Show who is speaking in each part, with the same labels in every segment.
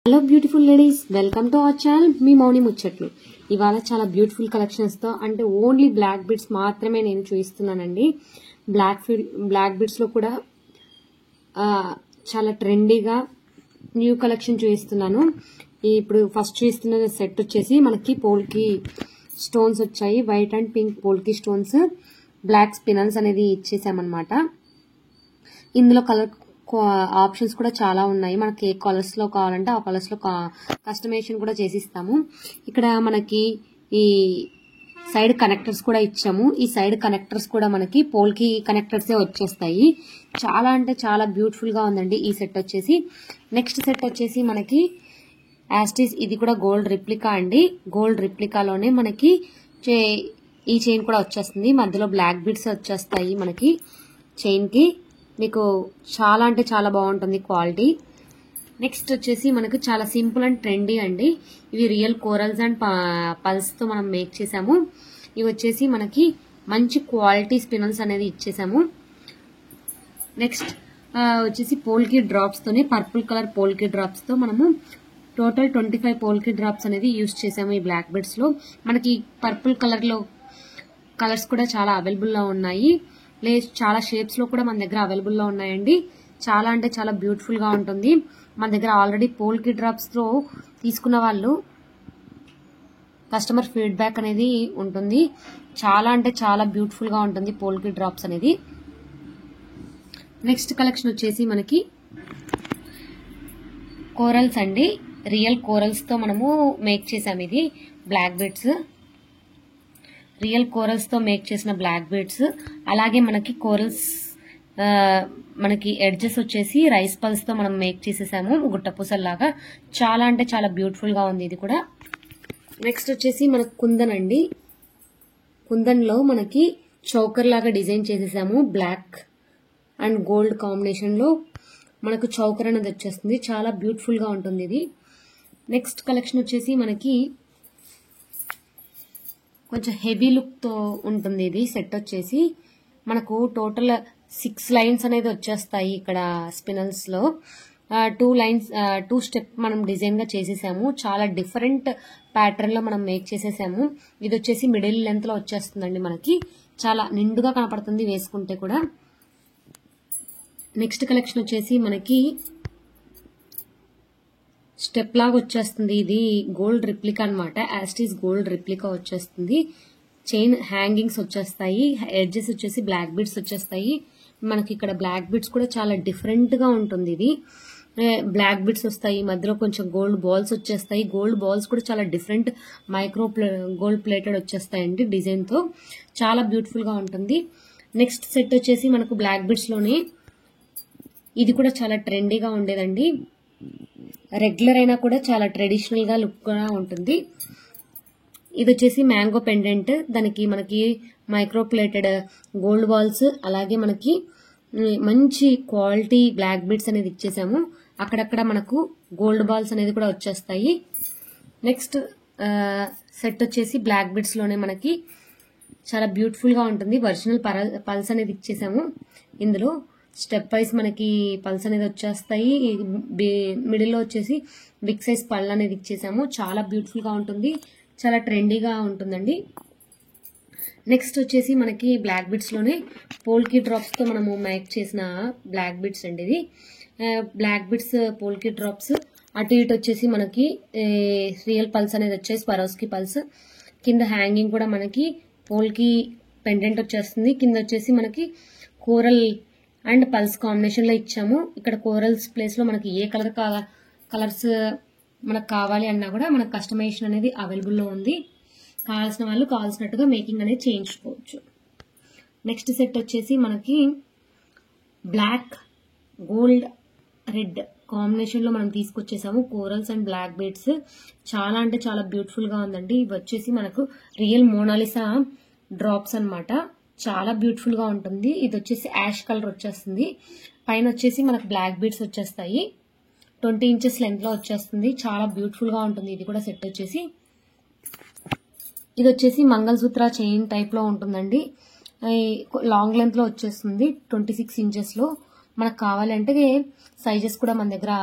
Speaker 1: Hello beautiful ladies, welcome to our channel మీ మౌని ముచ్చట్లు. ఇవాళ చాలా బ్యూటిఫుల్ కలెక్షన్స్ తో అంటే ఓన్లీ బ్లాక్ బిడ్స్ మాత్రమే నేను చూపిస్తున్నానండి. బ్లాక్ బిడ్స్ లో కూడా చాలా ట్రెండీగా న్యూ కలెక్షన్ చూపిస్తున్నాను. ఇప్పుడు ఫస్ట్ చూపిస్తున్న సెట్ వచ్చేసి మనకి పోల్కి స్టోన్స్ వచ్చాయి. White and pink polki stones, black spinels అనేది ఇచ్చేసామన్నమాట. ఇందులో కలర్ ఆప్షన్స్ కూడా చాలా ఉన్నాయి. మనకి ఏ కలర్స్ లో కావాలంటే ఆ కలర్స్ లో కస్టమైజేషన్ కూడా చేసిస్తాము. ఇక్కడ మనకి ఈ సైడ్ కనెక్టర్స్ కూడా ఇచ్చాము. ఈ సైడ్ కనెక్టర్స్ కూడా మనకి పోల్కి కనెక్టర్సే వచ్చేస్తాయి. చాలా అంటే చాలా బ్యూటిఫుల్ గా ఉందండి ఈ సెట్ వచ్చేసి. నెక్స్ట్ సెట్ వచ్చేసి మనకి యాస్టిస్, ఇది కూడా గోల్డ్ రిప్లికా అండి. గోల్డ్ రిప్లికాలోనే మనకి ఈ చైన్ కూడా వచ్చేస్తుంది. మధ్యలో బ్లాక్ బిడ్స్ వచ్చేస్తాయి మనకి చైన్ కి. మీకు చాలా అంటే చాలా బాగుంటుంది క్వాలిటీ. నెక్స్ట్ వచ్చేసి మనకు చాలా సింపుల్ అండ్ ట్రెండీ అండి. ఇవి రియల్ కోరల్స్ అండ్ పల్స్ తో మనం మేక్ చేసాము. ఇవి వచ్చేసి మనకి మంచి క్వాలిటీ స్పినల్స్ అనేది ఇచ్చేసాము. నెక్స్ట్ వచ్చేసి పోల్కి డ్రాప్స్ తోనే పర్పుల్ కలర్ పోల్కి డ్రాప్స్ తో మనము టోటల్ 25 పోల్కి డ్రాప్స్ అనేది యూజ్ చేసాము ఈ బ్లాక్ బిడ్స్ లో. మనకి పర్పుల్ కలర్ లో కలర్స్ కూడా చాలా అవైలబుల్ లో ఉన్నాయి. చాలా షేప్స్ లో కూడా మన దగ్గర అవైలబుల్ లో ఉన్నాయండి. చాలా అంటే చాలా బ్యూటిఫుల్ గా ఉంటుంది. మన దగ్గర ఆల్రెడీ పోల్కి డ్రాప్స్ తో తీసుకున్న వాళ్ళు కస్టమర్ ఫీడ్బ్యాక్ అనేది ఉంటుంది. చాలా అంటే చాలా బ్యూటిఫుల్ గా ఉంటుంది పోల్కి డ్రాప్స్ అనేది. నెక్స్ట్ కలెక్షన్ వచ్చేసి మనకి కోరల్స్ అండి. రియల్ కోరల్స్ తో మనము మేక్ చేసాము. ఇది బ్లాక్ బిడ్స్, రియల్ కోరల్స్ తో మేక్ చేసిన బ్లాక్ బిడ్స్. అలాగే మనకి కోరల్స్ మనకి ఎడ్జెస్ వచ్చేసి రైస్ పల్స్ తో మనం మేక్ చేసేసాము గుట్టపూసల్లాగా. చాలా అంటే చాలా బ్యూటిఫుల్ గా ఉంది ఇది కూడా. నెక్స్ట్ వచ్చేసి మనకు కుందన్ అండి. కుందన్ లో మనకి చౌకర్ లాగా డిజైన్ చేసేసాము. బ్లాక్ అండ్ గోల్డ్ కాంబినేషన్ లో మనకు చౌకర్ అనేది వచ్చేస్తుంది. చాలా బ్యూటిఫుల్ గా ఉంటుంది ఇది. నెక్స్ట్ కలెక్షన్ వచ్చేసి మనకి కొంచెం హెవీ లుక్ తో ఉంటుంది ఇది సెట్ వచ్చేసి. మనకు టోటల్ 6 లైన్స్ అనేది వచ్చేస్తాయి ఇక్కడ స్పినల్స్ లో. 2 స్టెప్ మనం డిజైన్ గా చేసేసాము. చాలా డిఫరెంట్ ప్యాటర్న్ లో మనం మేక్ చేసేసాము. ఇది వచ్చేసి మిడిల్ లెంత్ లో వచ్చేస్తుందండి. మనకి చాలా నిండుగా కనపడుతుంది వేసుకుంటే కూడా. నెక్స్ట్ కలెక్షన్ వచ్చేసి మనకి స్టెప్ లాగా వచ్చేస్తుంది. ఇది గోల్డ్ రిప్లికా అనమాట. యాస్టిస్ గోల్డ్ రిప్లికా వచ్చేస్తుంది. చైన్ హ్యాంగింగ్స్ వచ్చేస్తాయి. ఎడ్జెస్ వచ్చేసి బ్లాక్ బిడ్స్ వచ్చేస్తాయి. మనకి ఇక్కడ బ్లాక్ బిడ్స్ కూడా చాలా డిఫరెంట్ గా ఉంటుంది. ఇది బ్లాక్ బిడ్స్ వస్తాయి, మధ్యలో కొంచెం గోల్డ్ బాల్స్ వచ్చేస్తాయి. గోల్డ్ బాల్స్ కూడా చాలా డిఫరెంట్ గోల్డ్ ప్లేటెడ్ వచ్చేస్తాయండి డిజైన్ తో. చాలా బ్యూటిఫుల్ గా ఉంటుంది. నెక్స్ట్ సెట్ వచ్చేసి మనకు బ్లాక్ బిడ్స్ లోనే ఇది కూడా చాలా ట్రెండీగా ఉండేదండి. రెగ్యులర్ అయినా కూడా చాలా ట్రెడిషనల్ గా లుక్ గా ఉంటుంది. ఇది వచ్చేసి మ్యాంగో పెండెంట్. దానికి మనకి మైక్రో ప్లేటెడ్ గోల్డ్ బాల్స్, అలాగే మనకి మంచి క్వాలిటీ బ్లాక్ బిడ్స్ అనేది ఇచ్చేసాము. అక్కడక్కడ మనకు గోల్డ్ బాల్స్ అనేది కూడా వచ్చేస్తాయి. నెక్స్ట్ సెట్ వచ్చేసి బ్లాక్ బిడ్స్ లోనే మనకి చాలా బ్యూటిఫుల్ గా ఉంటుంది. ఒరిజినల్ పల్స్ అనేది ఇచ్చేసాము. ఇందులో స్టెప్ వైజ్ మనకి పల్స్ అనేది వచ్చేస్తాయి. మిడిల్ లో వచ్చేసి బిగ్ సైజ్ పళ్ళు అనేది ఇచ్చేసాము. చాలా బ్యూటిఫుల్ గా ఉంటుంది. చాలా ట్రెండీగా ఉంటుందండి. నెక్స్ట్ వచ్చేసి మనకి బ్లాక్ బిడ్స్ లోనే పోల్కి డ్రాప్స్ తో మనము మేక్ చేసిన బ్లాక్ బిడ్స్ అండి. ఇది బ్లాక్ బిడ్స్ పోల్కి డ్రాప్స్. అటు ఇటు వచ్చేసి మనకి రియల్ పల్స్ అనేది వచ్చేసి స్వరోస్కి పల్స్. కింద హ్యాంగింగ్ కూడా మనకి పోల్కి పెండెంట్ వచ్చేస్తుంది. కింద వచ్చేసి మనకి కోరల్ అండ్ పల్స్ కాంబినేషన్ లో ఇచ్చాము. ఇక్కడ కోరల్స్ ప్లేస్ లో మనకి ఏ కలర్స్ మనకు కావాలి అన్నా కూడా మనకు కస్టమైజేషన్ అనేది అవైలబుల్ లో ఉంది. కావాల్సిన వాళ్ళు కావాల్సినట్టుగా మేకింగ్ అనేది చేయించుకోవచ్చు. నెక్స్ట్ సెట్ వచ్చేసి మనకి బ్లాక్ గోల్డ్ రెడ్ కాంబినేషన్ లో మనం తీసుకొచ్చేసాము కోరల్స్ అండ్ బ్లాక్ బీడ్స్. చాలా అంటే చాలా బ్యూటిఫుల్ గా ఉందండి. ఇవి వచ్చేసి మనకు రియల్ మోనాలిసా డ్రాప్స్ అన్నమాట. చాలా బ్యూటిఫుల్ గా ఉంటుంది. ఇది వచ్చేసి యాష్ కలర్ వచ్చేస్తుంది. పైన వచ్చేసి మనకు బ్లాక్ బీడ్స్ వచ్చేస్తాయి. 20 ఇంచెస్ లెంత్ లో వచ్చేస్తుంది. చాలా బ్యూటిఫుల్ గా ఉంటుంది ఇది కూడా సెట్ వచ్చేసి. ఇది వచ్చేసి మంగళసూత్ర చైన్ టైప్ లో ఉంటుందండి. లాంగ్ లెంత్ లో వచ్చేస్తుంది. 26 ఇంచెస్ లో. మనకు కావాలంటే సైజెస్ కూడా మన దగ్గర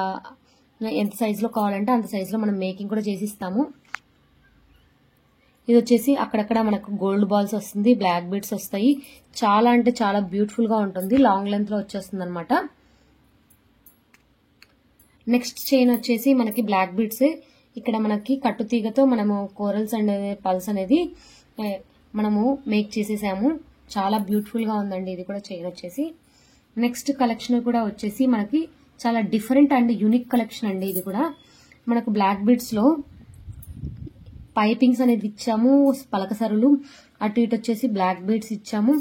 Speaker 1: ఎంత సైజులో కావాలంటే అంత సైజులో మనం మేకింగ్ కూడా చేసి ఇస్తాము. ఇది వచ్చేసి అక్కడక్కడ మనకు గోల్డ్ బాల్స్ వస్తుంది, బ్లాక్ బీడ్స్ వస్తాయి. చాలా అంటే చాలా బ్యూటిఫుల్ గా ఉంటుంది. లాంగ్ లెంత్ లో వచ్చేస్తుంది అనమాట. నెక్స్ట్ చైన్ వచ్చేసి మనకి బ్లాక్ బీడ్స్. ఇక్కడ మనకి కట్టుతీగతో మనము కోరల్స్ అండ్ పల్స్ అనేది మనము మేక్ చేసేసాము. చాలా బ్యూటిఫుల్ గా ఉందండి ఇది కూడా చైన్ వచ్చేసి. నెక్స్ట్ కలెక్షన్ కూడా వచ్చేసి మనకి చాలా డిఫరెంట్ అండ్ యూనిక్ కలెక్షన్ అండి. ఇది కూడా మనకు బ్లాక్ బీడ్స్ లో పైపింగ్స్ అనేది ఇచ్చాము, పలకసరులు అటు ఇటు వచ్చేసి బ్లాక్ బీడ్స్ ఇచ్చాము.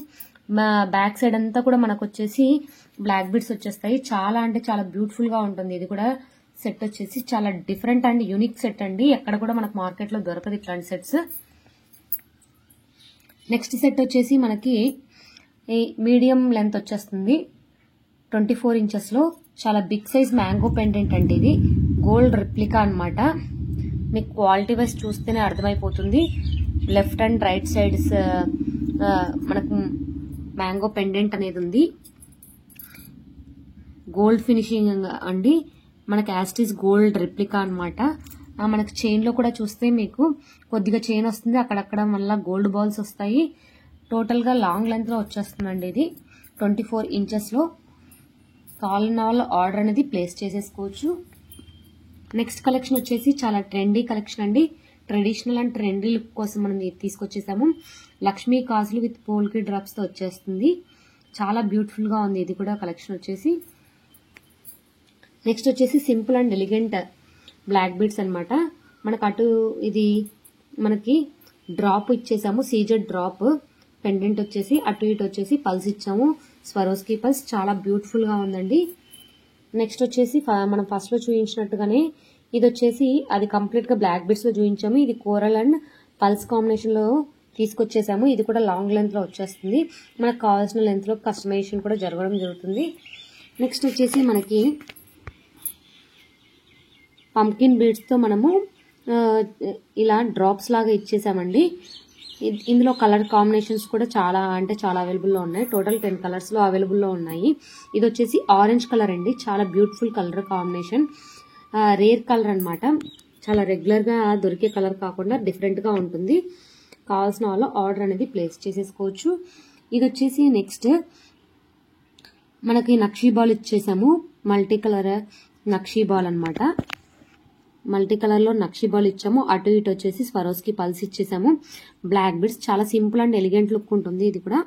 Speaker 1: బ్యాక్ సైడ్ అంతా కూడా మనకు వచ్చేసి బ్లాక్ బీడ్స్ వచ్చేస్తాయి. చాలా అంటే చాలా బ్యూటిఫుల్ గా ఉంటుంది. ఇది కూడా సెట్ వచ్చేసి చాలా డిఫరెంట్ అండ్ యూనిక్ సెట్ అండి. ఎక్కడ కూడా మనకు మార్కెట్ లో దొరకదు ఇట్లాంటి సెట్స్. నెక్స్ట్ సెట్ వచ్చేసి మనకి మీడియం లెంత్ వచ్చేస్తుంది, 24 ఇంచెస్ లో. చాలా బిగ్ సైజ్ మ్యాంగో పెండెంట్ అండి. ఇది గోల్డ్ రిప్లికా అన్నమాట. మీకు క్వాలిటీ వైజ్ చూస్తేనే అర్థమైపోతుంది. లెఫ్ట్ అండ్ రైట్ సైడ్స్ మనకు మ్యాంగో పెండెంట్ అనేది ఉంది. గోల్డ్ ఫినిషింగ్ అండి. మనకి యాస్టీస్ గోల్డ్ రిప్లికా అన్నమాట. మనకి చైన్ లో కూడా చూస్తే మీకు కొద్దిగా చైన్ వస్తుంది, అక్కడక్కడ మళ్ళీ గోల్డ్ బాల్స్ వస్తాయి. టోటల్ గా లాంగ్ లెంత్ లో వచ్చేస్తుందండి. ఇది 24 ఇంచెస్ లో. కావాలన్న వాళ్ళు ఆర్డర్ అనేది ప్లేస్ చేసేసుకోవచ్చు. నెక్స్ట్ కలెక్షన్ వచ్చేసి చాలా ట్రెండీ కలెక్షన్ అండి. ట్రెడిషనల్ అండ్ ట్రెండీ లుక్ కోసం మనం తీసుకొచ్చేసాము. లక్ష్మీ కాసులు విత్ పోల్కి డ్రాప్స్ తో వచ్చేస్తుంది. చాలా బ్యూటిఫుల్ గా ఉంది ఇది కూడా కలెక్షన్ వచ్చేసి. నెక్స్ట్ వచ్చేసి simple and elegant black beads అన్నమాట. మనకు అటు ఇది మనకి డ్రాప్ ఇచ్చేసాము, సీజెడ్ డ్రాప్ పెండెంట్ వచ్చేసి. అటు ఇటు వచ్చేసి పల్స్ ఇచ్చాము, స్వరోస్కి పల్స్. చాలా బ్యూటిఫుల్ గా ఉందండి. నెక్స్ట్ వచ్చేసి మనం ఫస్ట్ లో చూపించినట్టుగానే ఇది వచ్చేసి అది కంప్లీట్ గా బ్లాక్ బీడ్స్ లో చూపించాము. ఇది కోరల్ అండ్ పల్స్ కాంబినేషన్ లో తీసుకొచ్చేసాము. ఇది కూడా లాంగ్ లెంత్ లో వచ్చేస్తుంది. మనకు కావాల్సిన లెంత్ లో కస్టమైజేషన్ కూడా జరగడం జరుగుతుంది. నెక్స్ట్ వచ్చేసి మనకి పంకిన్ బీడ్స్ తో మనము ఇలా డ్రాప్స్ లాగా ఇచ్చేసామండి. ఇందులో కలర్ కాంబినేషన్స్ కూడా చాలా అంటే చాలా అవైలబుల్ లో ఉన్నాయి. టోటల్ 10 కలర్స్ లో అవైలబుల్ లో ఉన్నాయి. ఇది వచ్చేసి ఆరెంజ్ కలర్ అండి. చాలా beautiful colour combination, rare colour అన్నమాట. చాలా రెగ్యులర్ గా దొరికే కలర్ కాకుండా డిఫరెంట్ గా ఉంటుంది. కావాల్సిన వాళ్ళు ఆర్డర్ అనేది ప్లేస్ చేసేసుకోవచ్చు. ఇది వచ్చేసి నెక్స్ట్ మనకి నక్షీ బాల్ ఇచ్చేసాము. మల్టీ కలర్ నక్షీ బాల్ అన్నమాట. మల్టీ కలర్ లో నక్షీ బాల్ ఇచ్చాము. అటు ఇటు వచ్చేసి స్వరోస్కి పల్స్ ఇచ్చేసాము. Black beads. చాలా సింపుల్ అండ్ ఎలిగెంట్ లుక్ ఉంటుంది ఇది కూడా.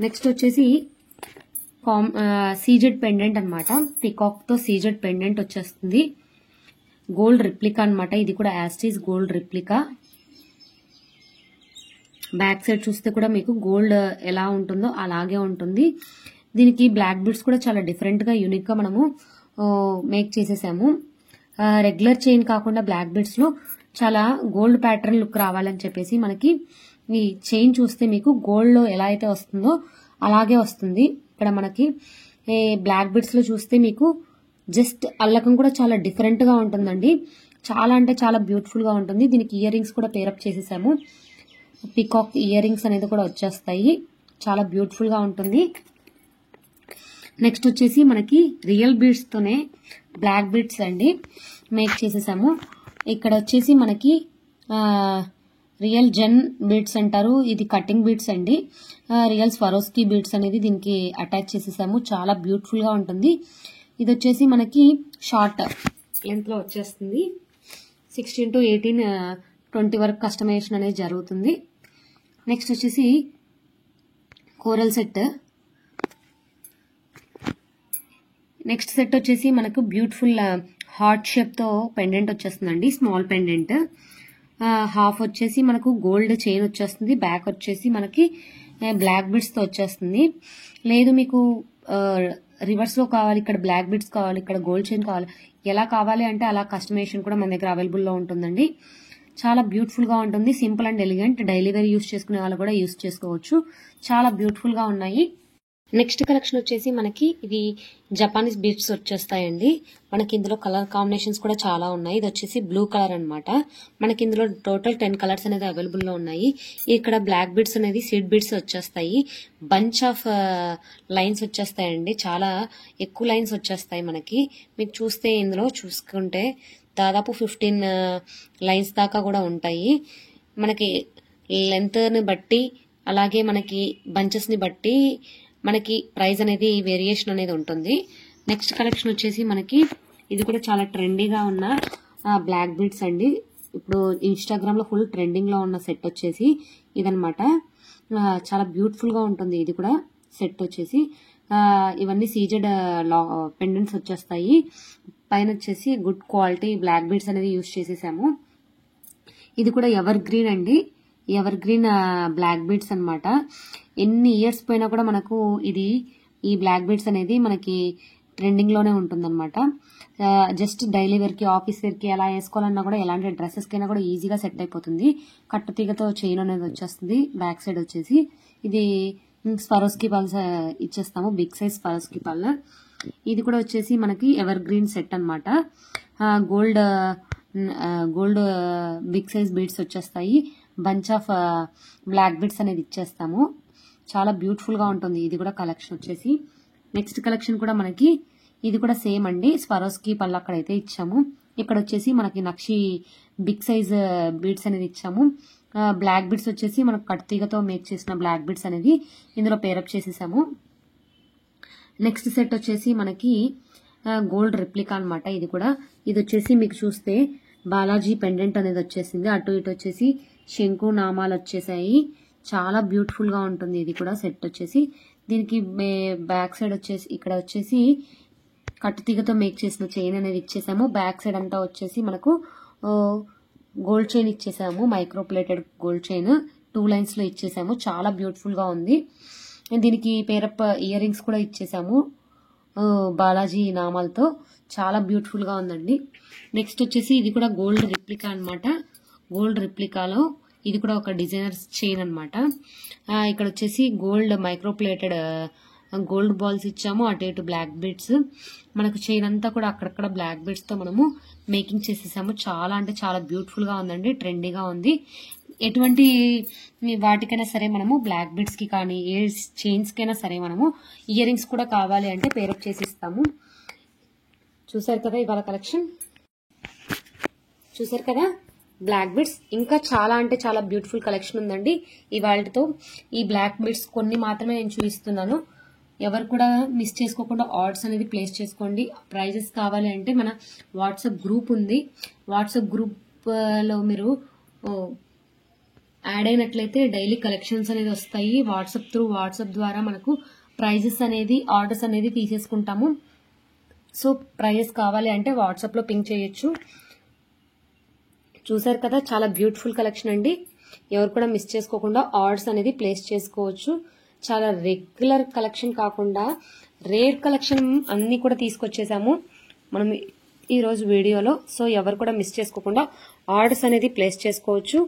Speaker 1: నెక్స్ట్ వచ్చేసి సీజెడ్ పెండెంట్ అన్నమాట. పికాక్ తో సీజెడ్ పెండెంట్ వచ్చేస్తుంది. గోల్డ్ రిప్లికా అన్నమాట. ఇది కూడా యాస్టీస్ గోల్డ్ రిప్లికా. బ్యాక్ సైడ్ చూస్తే కూడా మీకు గోల్డ్ ఎలా ఉంటుందో అలాగే ఉంటుంది. దీనికి బ్లాక్ బీడ్స్ కూడా చాలా డిఫరెంట్ గా యూనిక్ గా మనము మేక్ చేసేసాము. రెగ్యులర్ చైన్ కాకుండా బ్లాక్ బీడ్స్ లో చాలా గోల్డ్ ప్యాటర్న్ లుక్ రావాలని చెప్పేసి మనకి ఈ చైన్ చూస్తే మీకు గోల్డ్ లో ఎలా అయితే వస్తుందో అలాగే వస్తుంది. ఇక్కడ మనకి బ్లాక్ బీడ్స్ లో చూస్తే మీకు జస్ట్ అల్లకం కూడా చాలా డిఫరెంట్ గా ఉంటుందండి. చాలా అంటే చాలా బ్యూటిఫుల్ గా ఉంటుంది. దీనికి ఇయర్ రింగ్స్ కూడా పేరప్ చేసేసాము. పికాక్ ఇయర్ రింగ్స్ అనేది కూడా వచ్చేస్తాయి. చాలా బ్యూటిఫుల్ గా ఉంటుంది. నెక్స్ట్ వచ్చేసి మనకి రియల్ బీడ్స్ తోనే బ్లాక్ బీడ్స్ అండి మేక్ చేసేసాము. ఇక్కడ వచ్చేసి మనకి రియల్ జెన్ బీడ్స్ అంటారు. ఇది కటింగ్ బీడ్స్ అండి. రియల్ స్వరోస్కి బీడ్స్ అనేది దీనికి అటాచ్ చేసేసాము. చాలా బ్యూటిఫుల్ గా ఉంటుంది. ఇది వచ్చేసి మనకి షార్ట్ లెంత్ లో వచ్చేస్తుంది. 16 to 18, 20 వరకు కస్టమైజేషన్ అనేది జరుగుతుంది. నెక్స్ట్ వచ్చేసి కోరల్ సెట్. నెక్స్ట్ సెట్ వచ్చేసి మనకు బ్యూటిఫుల్ హార్ట్ షేప్ తో పెండెంట్ వచ్చేస్తుందండి. Small pendant. హాఫ్ వచ్చేసి మనకు గోల్డ్ చైన్ వచ్చేస్తుంది. బ్యాక్ వచ్చేసి మనకి బ్లాక్ బీడ్స్ తో వచ్చేస్తుంది. లేదు మీకు రివర్స్ లో కావాలి, ఇక్కడ బ్లాక్ బీడ్స్ కావాలి, ఇక్కడ గోల్డ్ చైన్ కావాలి, ఎలా కావాలి అంటే అలా కస్టమైజేషన్ కూడా మన దగ్గర అవైలబుల్ లో ఉంటుందండి. చాలా బ్యూటిఫుల్ గా ఉంటుంది. Simple and elegant. Daily wear use చేసుకునే వాళ్ళు కూడా యూస్ చేసుకోవచ్చు. చాలా బ్యూటిఫుల్ గా ఉన్నాయి. నెక్స్ట్ కలెక్షన్ వచ్చేసి మనకి ఇది జపానీస్ బీడ్స్ వచ్చేస్తాయండి. మనకి ఇందులో కలర్ కాంబినేషన్స్ కూడా చాలా ఉన్నాయి. ఇది వచ్చేసి బ్లూ కలర్ అన్నమాట. మనకి ఇందులో టోటల్ 10 కలర్స్ అనేది అవైలబుల్ లో ఉన్నాయి. ఇక్కడ బ్లాక్ బీడ్స్ అనేది సీడ్ బీడ్స్ వచ్చేస్తాయి. బంచ్ ఆఫ్ లైన్స్ వచ్చేస్తాయండి. చాలా ఎక్కువ లైన్స్ వచ్చేస్తాయి మనకి. మీకు చూస్తే ఇందులో చూసుకుంటే దాదాపు 15 లైన్స్ దాకా కూడా ఉంటాయి. మనకి లెంత్ ని బట్టి అలాగే మనకి బంచెస్ ని బట్టి మనకి ప్రైస్ అనేది వేరియేషన్ అనేది ఉంటుంది. నెక్స్ట్ కలెక్షన్ వచ్చేసి మనకి ఇది కూడా చాలా ట్రెండీగా ఉన్న బ్లాక్ బీడ్స్ అండి. ఇప్పుడు ఇన్స్టాగ్రామ్ లో ఫుల్ ట్రెండింగ్ లో ఉన్న సెట్ వచ్చేసి ఇదనమాట. చాలా బ్యూటిఫుల్ గా ఉంటుంది. ఇది కూడా సెట్ వచ్చేసి ఇవన్నీ సీజెడ్ పెండెంట్స్ వచ్చేస్తాయి. పైన వచ్చేసి గుడ్ క్వాలిటీ బ్లాక్ బీడ్స్ అనేది యూజ్ చేసేసాము. ఇది కూడా ఎవర్ గ్రీన్ అండి. ఎవర్ గ్రీన్ బ్లాక్ బీడ్స్ అన్నమాట. ఎన్ని ఇయర్స్ పోయినా కూడా మనకు ఈ బ్లాక్ బీడ్స్ అనేది మనకి ట్రెండింగ్ లోనే ఉంటుందన్నమాట. జస్ట్ డైలీ వేర్ కి ఆఫీస్ వేర్ కి ఎలా వేసుకోవాలన్నా కూడా ఎలాంటి డ్రెస్సెస్ కైనా కూడా ఈజీగా సెట్ అయిపోతుంది. కట్టుతీగతో చైన్ అనేది వచ్చేస్తుంది. బ్యాక్ సైడ్ వచ్చేసి ఇది స్వరోస్కి పల్స్ ఇచ్చేస్తాము. బిగ్ సైజ్ స్వరోస్కి పల్. ఇది కూడా వచ్చేసి మనకి ఎవర్ గ్రీన్ సెట్ అన్నమాట. గోల్డ్ బిగ్ సైజ్ బీడ్స్ వచ్చేస్తాయి. బంచ్ ఆఫ్ బ్లాక్ బీడ్స్ అనేది ఇచ్చేస్తాము. చాలా బ్యూటిఫుల్ గా ఉంటుంది. ఇది కూడా కలెక్షన్ వచ్చేసి నెక్స్ట్ కలెక్షన్ కూడా మనకి ఇది కూడా సేమ్ అండి. స్వరోస్కి పళ్ళు అక్కడైతే ఇచ్చాము. ఇక్కడ వచ్చేసి మనకి నక్షి బిగ్ సైజ్ బీడ్స్ అనేది ఇచ్చాము. బ్లాక్ బీడ్స్ వచ్చేసి మనకు కట్టుతీగతో మేక్ చేసిన బ్లాక్ బీడ్స్ అనేది ఇందులో పేరప్ చేసేసాము. నెక్స్ట్ సెట్ వచ్చేసి మనకి గోల్డ్ రిప్లికా అన్నమాట. ఇది వచ్చేసి మీకు చూస్తే బాలాజీ పెండెంట్ అనేది వచ్చేసింది. అటు ఇటు వచ్చేసి శంకు నామాలు వచ్చేసాయి. చాలా బ్యూటిఫుల్ గా ఉంటుంది. ఇది కూడా సెట్ వచ్చేసి దీనికి బ్యాక్ సైడ్ వచ్చేసి ఇక్కడ వచ్చేసి కట్టుతీగతో మేక్ చేసిన చైన్ అనేది ఇచ్చేసాము. బ్యాక్ సైడ్ అంతా వచ్చేసి మనకు గోల్డ్ చైన్ ఇచ్చేసాము. Micro plated gold chain 2 lines లో ఇచ్చేసాము. చాలా బ్యూటిఫుల్ గా ఉంది. దీనికి పేరప్ ఇయర్ రింగ్స్ కూడా ఇచ్చేసాము బాలాజీ నామాలతో. చాలా బ్యూటిఫుల్ గా ఉందండి. నెక్స్ట్ వచ్చేసి ఇది కూడా గోల్డ్ రిప్లికా అన్నమాట. గోల్డ్ రిప్లికాలో ఇది కూడా ఒక డిజైనర్ చైన్ అన్నమాట. ఇక్కడ వచ్చేసి gold micro plated gold balls ఇచ్చాము. అటు ఇటు బ్లాక్ బీడ్స్. మనకు చైన్ అంతా కూడా అక్కడక్కడ బ్లాక్ బీడ్స్ తో మనము మేకింగ్ చేసేసాము. చాలా అంటే చాలా బ్యూటిఫుల్ గా ఉందండి. ట్రెండీగా ఉంది. ఎటువంటి వాటికైనా సరే మనము బ్లాక్ బీడ్స్ కి కానీ ఏ చైన్స్ కైనా సరే మనము ఇయర్ రింగ్స్ కూడా కావాలి అంటే పేరప్ చేసి ఇస్తాము. చూసారు కదా ఇవాళ కలెక్షన్. చూసారు కదా బ్లాక్ బీడ్స్. ఇంకా చాలా అంటే చాలా బ్యూటిఫుల్ కలెక్షన్ ఉందండి ఇవాళతో. ఈ బ్లాక్ బీడ్స్ కొన్ని మాత్రమే నేను చూపిస్తున్నాను. ఎవరు కూడా మిస్ చేసుకోకుండా ఆర్డర్స్ అనేది ప్లేస్ చేసుకోండి. ప్రైజెస్ కావాలి అంటే మన వాట్సాప్ గ్రూప్ ఉంది. వాట్సాప్ గ్రూప్ లో మీరు యాడ్ అయినట్లయితే డైలీ కలెక్షన్స్ అనేది వస్తాయి. వాట్సాప్ ద్వారా మనకు ప్రైజెస్ అనేది ఆర్డర్స్ అనేది తీసేసుకుంటాము. సో ప్రైజెస్ కావాలి అంటే వాట్సాప్ లో పింక్ చేయొచ్చు. చూసారు కదా చాలా బ్యూటిఫుల్ కలెక్షన్ అండి. ఎవరు కూడా మిస్ చేసుకోకుండా ఆర్డర్స్ అనేది ప్లేస్ చేసుకోవచ్చు. చాలా రెగ్యులర్ కలెక్షన్ కాకుండా రేర్ కలెక్షన్ అన్ని కూడా తీసుకొచ్చేసాము మనం ఈ రోజు వీడియోలో. సో ఎవరు కూడా మిస్ చేసుకోకుండా ఆర్డర్స్ అనేది ప్లేస్ చేసుకోవచ్చు.